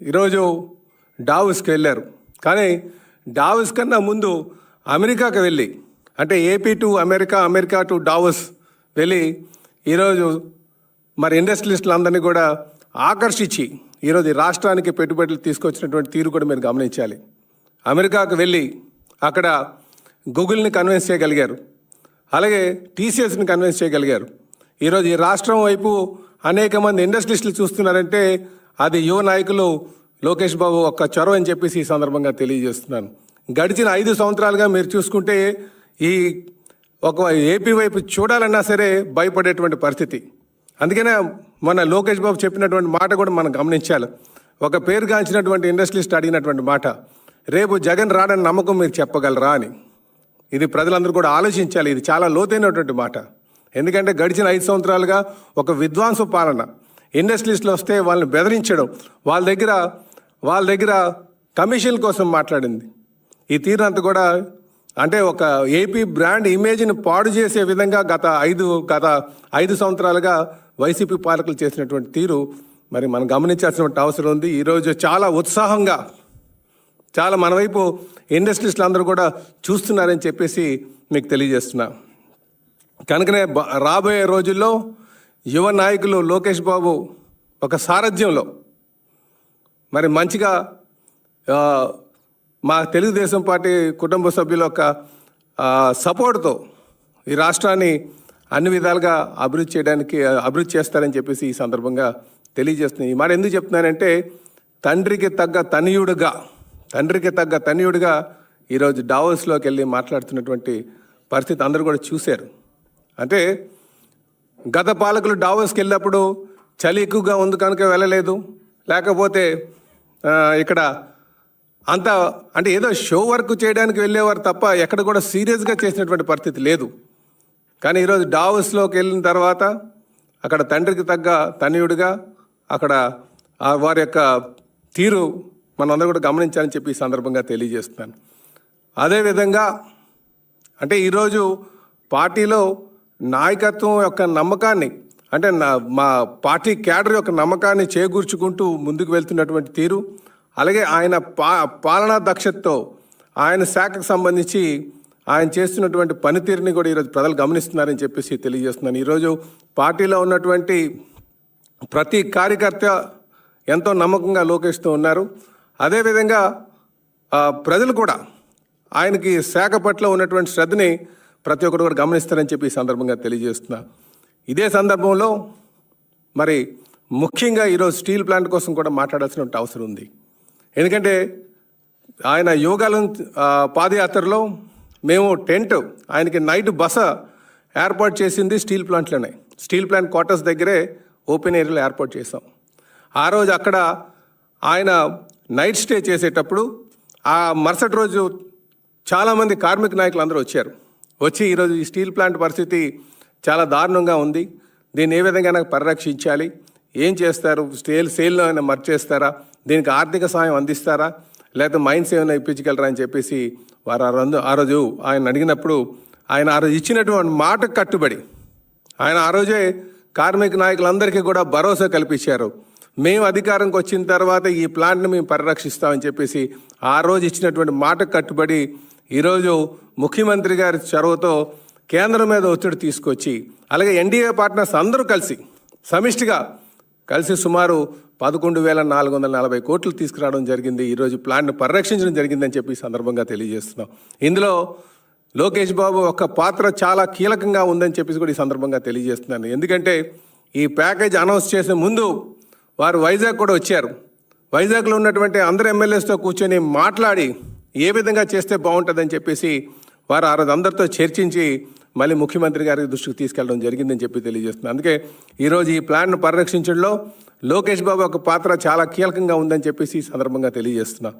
ఈరోజు డావోస్కి వెళ్ళారు. కానీ డావోస్ కన్నా ముందు అమెరికాకి వెళ్ళి, అంటే AP to America, America to Davos వెళ్ళి ఈరోజు మరి ఇండస్ట్రియలిస్టులందరినీ కూడా ఆకర్షించి ఈరోజు ఈ రాష్ట్రానికి పెట్టుబడులు తీసుకొచ్చినటువంటి తీరు కూడా మీరు గమనించాలి. అమెరికాకు వెళ్ళి అక్కడ గూగుల్ని కన్విన్స్ చేయగలిగారు, అలాగే టీసీఎస్ని కన్విన్స్ చేయగలిగారు. ఈరోజు ఈ రాష్ట్రం వైపు అనేక మంది ఇండస్ట్రియలిస్టులు చూస్తున్నారంటే అది యువ నాయకులు లోకేష్ బాబు ఒక్క చొరవ అని చెప్పేసి ఈ సందర్భంగా తెలియజేస్తున్నాను. గడిచిన 5 సంవత్సరాలుగా మీరు చూసుకుంటే ఈ ఒక ఏపీ వైపు చూడాలన్నా సరే భయపడేటువంటి పరిస్థితి. అందుకనే మన లోకేష్ బాబు చెప్పినటువంటి మాట కూడా మనం గమనించాలి. ఒక పేరుగాంచినటువంటి ఇండస్ట్రియలిస్ట్ అడిగినటువంటి మాట, రేపు జగన్ రాడని నమ్మకం మీరు చెప్పగలరా అని. ఇది ప్రజలందరూ కూడా ఆలోచించాలి. ఇది చాలా లోతైనటువంటి మాట. ఎందుకంటే గడిచిన 5 సంవత్సరాలుగా ఒక విద్వాంసు పాలన, ఇండస్ట్రియలిస్టులు వస్తే వాళ్ళని బెదిరించడం, వాళ్ళ దగ్గర కమిషన్ కోసం మాట్లాడింది. ఈ తీరునంతా కూడా అంటే ఒక ఏపీ బ్రాండ్ ఇమేజ్ని పాడు చేసే విధంగా గత 5 సంవత్సరాలుగా వైసీపీ పాలకులు చేసినటువంటి తీరు మరి మనం గమనించాల్సినటువంటి అవసరం ఉంది. ఈరోజు చాలా ఉత్సాహంగా చాలా మన వైపు ఇండస్ట్రియలిస్టులు అందరూ కూడా చూస్తున్నారని చెప్పేసి మీకు తెలియజేస్తున్నా. కనుకనే రాబోయే రోజుల్లో యువ నాయకులు లోకేష్ బాబు ఒక సారథ్యంలో మరి మంచిగా మా తెలుగుదేశం పార్టీ కుటుంబ సభ్యుల యొక్క సపోర్ట్తో ఈ రాష్ట్రాన్ని అన్ని విధాలుగా అభివృద్ధి చేస్తారని చెప్పేసి ఈ సందర్భంగా తెలియజేస్తున్నాను. ఈ మాట ఎందుకు చెప్తున్నానంటే తండ్రికి తగ్గ తనయుడిగా ఈరోజు డావోస్లోకి వెళ్ళి మాట్లాడుతున్నటువంటి పరిస్థితి అందరూ కూడా చూశారు. అంటే గత పాలకులు డావోస్కి వెళ్ళినప్పుడు చలి ఎక్కువగా ఉంది కనుక వెళ్ళలేదు, లేకపోతే ఇక్కడ అంత అంటే ఏదో షో వర్క్ చేయడానికి వెళ్ళేవారు తప్ప ఎక్కడ కూడా సీరియస్గా చేసినటువంటి పరిస్థితి లేదు. కానీ ఈరోజు డావోస్లోకి వెళ్ళిన తర్వాత అక్కడ తండ్రికి తగ్గ తనయుడిగా అక్కడ వారి యొక్క తీరు మనందరూ కూడా గమనించాలని చెప్పి ఈ సందర్భంగా తెలియజేస్తున్నాను. అదేవిధంగా అంటే ఈరోజు పార్టీలో నాయకత్వం యొక్క నమ్మకాన్ని, అంటే మా పార్టీ క్యాడర్ యొక్క నమ్మకాన్ని చేకూర్చుకుంటూ ముందుకు వెళ్తున్నటువంటి తీరు, అలాగే ఆయన పాలనా దక్షతతో ఆయన శాఖకు సంబంధించి ఆయన చేస్తున్నటువంటి పనితీరుని కూడా ఈరోజు ప్రజలు గమనిస్తున్నారని చెప్పేసి తెలియజేస్తున్నాను. ఈరోజు పార్టీలో ఉన్నటువంటి ప్రతి కార్యకర్త ఎంతో నమ్మకంగా లోకేష్తో ఉన్నారు. అదేవిధంగా ప్రజలు కూడా ఆయనకి శాఖ పట్ల ఉన్నటువంటి శ్రద్ధని ప్రతి ఒక్కరు కూడా గమనిస్తారని చెప్పి ఈ సందర్భంగా తెలియజేస్తున్నా. ఇదే సందర్భంలో మరి ముఖ్యంగా ఈరోజు స్టీల్ ప్లాంట్ కోసం కూడా మాట్లాడాల్సిన అవసరం ఉంది. ఎందుకంటే ఆయన యోగాల పాదయాత్రలో మేము టెంట్ ఆయనకి నైట్ బస ఏర్పాటు చేసింది స్టీల్ ప్లాంట్లోనే. స్టీల్ ప్లాంట్ క్వార్టర్స్ దగ్గరే ఓపెన్ ఏరియాలో ఏర్పాటు చేసాం. ఆ రోజు అక్కడ ఆయన నైట్ స్టే చేసేటప్పుడు ఆ మరుసటి రోజు చాలామంది కార్మిక నాయకులు అందరూ వచ్చి ఈరోజు ఈ స్టీల్ ప్లాంట్ పరిస్థితి చాలా దారుణంగా ఉంది, దీన్ని ఏ విధంగా పరిరక్షించాలి, ఏం చేస్తారు, సేల్లో అయినా మర్చేస్తారా, దీనికి ఆర్థిక సాయం అందిస్తారా, లేకపోతే మైన్స్ ఏమైనా ఇప్పించగలరా అని చెప్పేసి వారు ఆ రోజు ఆయన అడిగినప్పుడు ఆయన ఆ రోజు ఇచ్చినటువంటి మాటకు కట్టుబడి ఆయన ఆ రోజే కార్మిక నాయకులందరికీ కూడా భరోసా కల్పించారు. మేము అధికారంకి వచ్చిన తర్వాత ఈ ప్లాంట్ని మేము పరిరక్షిస్తామని చెప్పేసి ఆ రోజు ఇచ్చినటువంటి మాటకు కట్టుబడి ఈరోజు ముఖ్యమంత్రి గారి చొరవతో కేంద్రం మీద ఒత్తిడి తీసుకొచ్చి, అలాగే ఎన్డీఏ పార్ట్నర్స్ అందరూ సమిష్టిగా కలిసి సుమారు 11,440 కోట్లు తీసుకురావడం జరిగింది. ఈరోజు ప్లాంట్ను పరిరక్షించడం జరిగిందని చెప్పి సందర్భంగా తెలియజేస్తున్నాం. ఇందులో లోకేష్ బాబు ఒక పాత్ర చాలా కీలకంగా ఉందని చెప్పేసి కూడా ఈ సందర్భంగా తెలియజేస్తున్నాను. ఎందుకంటే ఈ ప్యాకేజ్ అనౌన్స్ చేసే ముందు వారు వైజాగ్ కూడా వచ్చారు. వైజాగ్లో ఉన్నటువంటి అందరు ఎమ్మెల్యేస్తో కూర్చొని మాట్లాడి ఏ విధంగా చేస్తే బాగుంటుందని చెప్పేసి వారు ఆ రోజు అందరితో చర్చించి మళ్ళీ ముఖ్యమంత్రి గారి దృష్టికి తీసుకెళ్ళడం జరిగిందని చెప్పి తెలియజేస్తున్నారు. అందుకే ఈరోజు ఈ ప్లాన్ను పరిరక్షించడంలో లోకేష్ బాబు ఒక పాత్ర చాలా కీలకంగా ఉందని చెప్పేసి ఈ సందర్భంగా తెలియజేస్తున్నా.